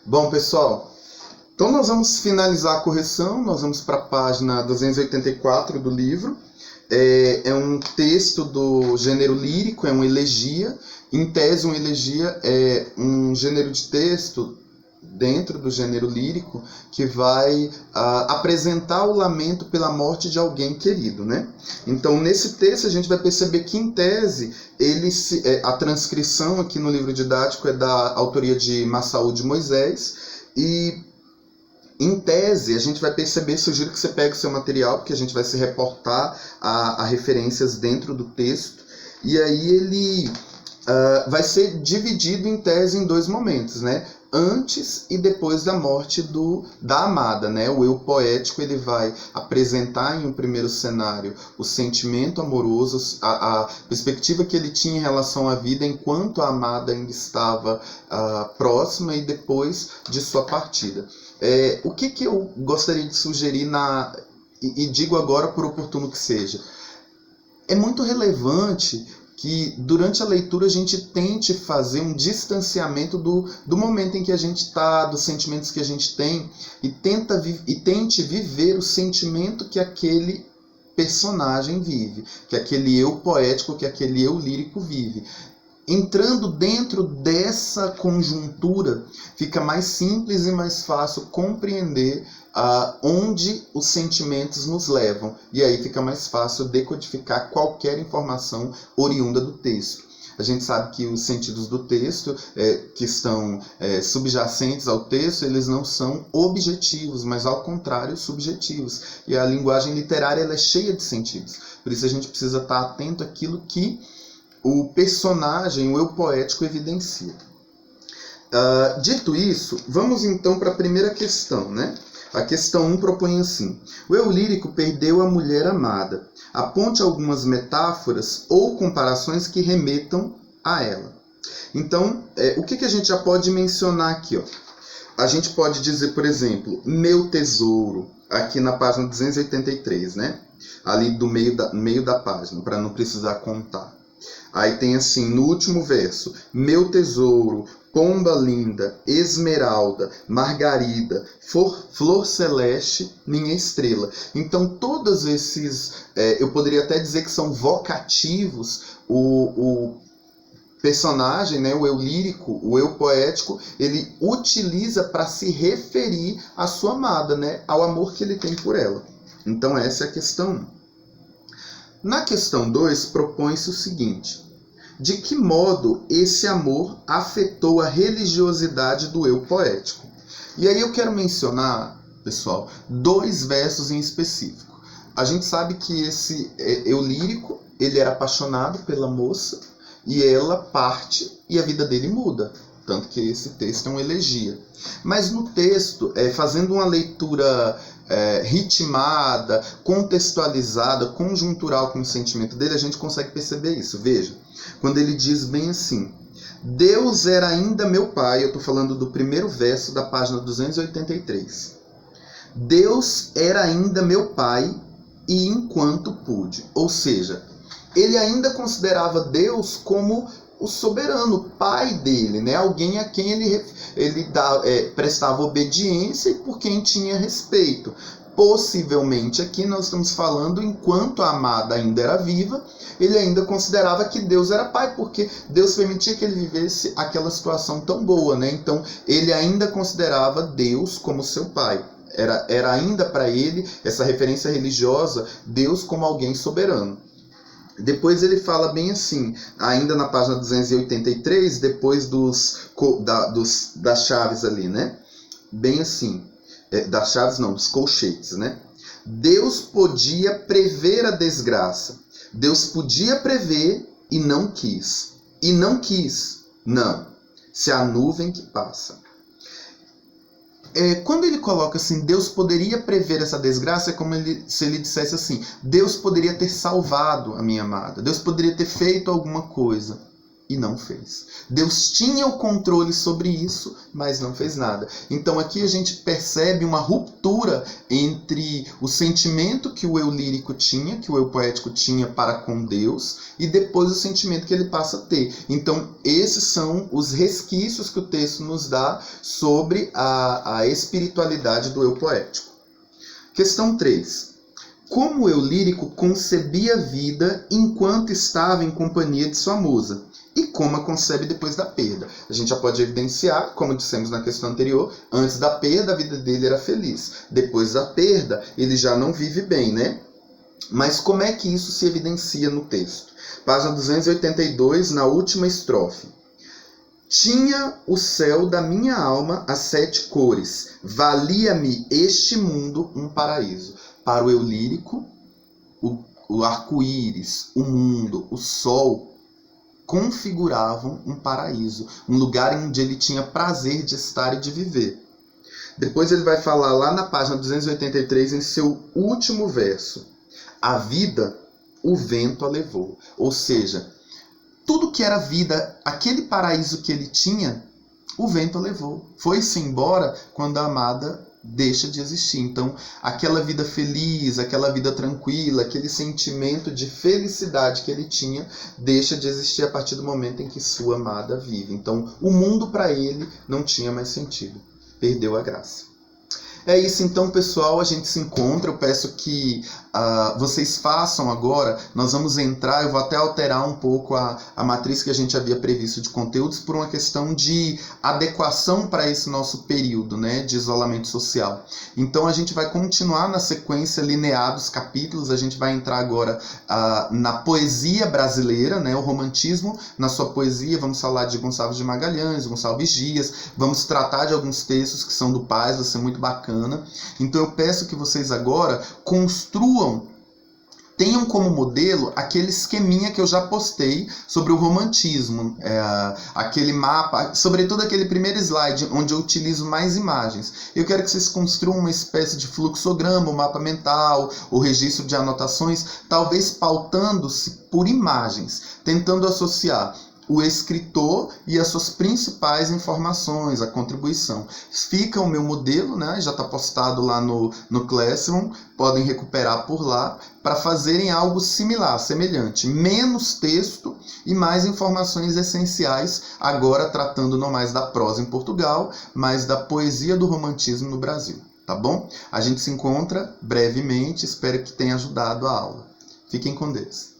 Bom, pessoal, então nós vamos finalizar a correção, nós vamos para a página 284 do livro. É um texto do gênero lírico, é uma elegia. Em tese, uma elegia é um gênero de texto dentro do gênero lírico que vai apresentar o lamento pela morte de alguém querido, né? Então, nesse texto, a gente vai perceber que, em tese, a transcrição aqui no livro didático é da autoria de Massaú de Moisés, e em tese, a gente vai perceber, sugiro que você pegue o seu material, porque a gente vai se reportar a referências dentro do texto, e aí ele vai ser dividido em tese em dois momentos, né? Antes e depois da morte da amada, né? O eu poético ele vai apresentar em um primeiro cenário o sentimento amoroso, a perspectiva que ele tinha em relação à vida enquanto a amada ainda estava próxima e depois de sua partida. O que eu gostaria de sugerir e digo agora por oportuno que seja, é muito relevante que durante a leitura a gente tente fazer um distanciamento do momento em que a gente está, dos sentimentos que a gente tem, e tente viver o sentimento que aquele personagem vive, que aquele eu poético, que aquele eu lírico vive. Entrando dentro dessa conjuntura, fica mais simples e mais fácil compreender onde os sentimentos nos levam. E aí fica mais fácil decodificar qualquer informação oriunda do texto. A gente sabe que os sentidos do texto, que estão subjacentes ao texto, eles não são objetivos, mas ao contrário, subjetivos. E a linguagem literária ela é cheia de sentidos. Por isso a gente precisa estar atento àquilo que o personagem, o eu poético, evidencia. Dito isso, vamos então para a primeira questão, né? A questão 1 propõe assim: o eu lírico perdeu a mulher amada. Aponte algumas metáforas ou comparações que remetam a ela. Então, o que a gente já pode mencionar aqui? Ó? A gente pode dizer, por exemplo, meu tesouro, aqui na página 283, né? Ali do meio da página, para não precisar contar. Aí tem assim, no último verso, meu tesouro, pomba linda, esmeralda, margarida, flor celeste, minha estrela. Então todos esses, eu poderia até dizer que são vocativos, o personagem, né, o eu lírico, o eu poético, ele utiliza para se referir à sua amada, né, ao amor que ele tem por ela. Então essa é a questão 1. Na questão 2, propõe-se o seguinte: de que modo esse amor afetou a religiosidade do eu poético? E aí eu quero mencionar, pessoal, 2 versos em específico. A gente sabe que esse eu lírico, ele era apaixonado pela moça, e ela parte e a vida dele muda. Tanto que esse texto é uma elegia. Mas no texto, fazendo uma leitura ritmada, contextualizada, conjuntural com o sentimento dele, a gente consegue perceber isso. Veja, quando ele diz bem assim: Deus era ainda meu pai, eu estou falando do primeiro verso da página 283. Deus era ainda meu pai e enquanto pude. Ou seja, ele ainda considerava Deus como o soberano, pai dele, né? Alguém a quem ele prestava obediência e por quem tinha respeito. Possivelmente aqui nós estamos falando enquanto a amada ainda era viva, ele ainda considerava que Deus era pai, porque Deus permitia que ele vivesse aquela situação tão boa, né? Então ele ainda considerava Deus como seu pai. Era ainda para ele, essa referência religiosa, Deus como alguém soberano. Depois ele fala bem assim, ainda na página 283, depois das chaves ali, né? Bem assim, das chaves não, dos colchetes, né? Deus podia prever a desgraça. Deus podia prever e não quis. E não quis, não. Se a nuvem que passa. Quando ele coloca assim, Deus poderia prever essa desgraça, é como se ele dissesse assim, Deus poderia ter salvado a minha amada, Deus poderia ter feito alguma coisa. e não fez. Deus tinha o controle sobre isso, mas não fez nada. Então aqui a gente percebe uma ruptura entre o sentimento que o eu lírico tinha, que o eu poético tinha para com Deus, e depois o sentimento que ele passa a ter. Então esses são os resquícios que o texto nos dá sobre a espiritualidade do eu poético. Questão 3. Como o eu lírico concebia a vida enquanto estava em companhia de sua musa? E como a concebe depois da perda? A gente já pode evidenciar, como dissemos na questão anterior, antes da perda a vida dele era feliz. Depois da perda ele já não vive bem, né? Mas como é que isso se evidencia no texto? Página 282, na última estrofe. Tinha o céu da minha alma as 7 cores, valia-me este mundo um paraíso. Para o eu lírico, o arco-íris, o mundo, o sol, configuravam um paraíso, um lugar onde ele tinha prazer de estar e de viver. Depois ele vai falar lá na página 283, em seu último verso, a vida, o vento a levou. Ou seja, tudo que era vida, aquele paraíso que ele tinha, o vento a levou. Foi-se embora quando a amada deixa de existir. Então, aquela vida feliz, aquela vida tranquila, aquele sentimento de felicidade que ele tinha, deixa de existir a partir do momento em que sua amada vive. Então, o mundo para ele não tinha mais sentido. Perdeu a graça. É isso então, pessoal, a gente se encontra. Eu peço que vocês façam agora, nós vamos entrar, eu vou até alterar um pouco a matriz que a gente havia previsto de conteúdos por uma questão de adequação para esse nosso período, né, de isolamento social. Então a gente vai continuar na sequência linear dos capítulos, a gente vai entrar agora na poesia brasileira, né, o romantismo na sua poesia, vamos falar de Gonçalves de Magalhães, Gonçalves Dias, vamos tratar de alguns textos que são do Paz, vai ser muito bacana. Então eu peço que vocês agora construam, tenham como modelo aquele esqueminha que eu já postei sobre o romantismo, aquele mapa, sobretudo aquele primeiro slide onde eu utilizo mais imagens. Eu quero que vocês construam uma espécie de fluxograma, um mapa mental, o registro de anotações, talvez pautando-se por imagens, tentando associar o escritor e as suas principais informações, a contribuição. Fica o meu modelo, né? Já está postado lá no Classroom, podem recuperar por lá, para fazerem algo similar, semelhante. Menos texto e mais informações essenciais, agora tratando não mais da prosa em Portugal, mas da poesia do romantismo no Brasil. Tá bom? A gente se encontra brevemente, espero que tenha ajudado a aula. Fiquem com Deus.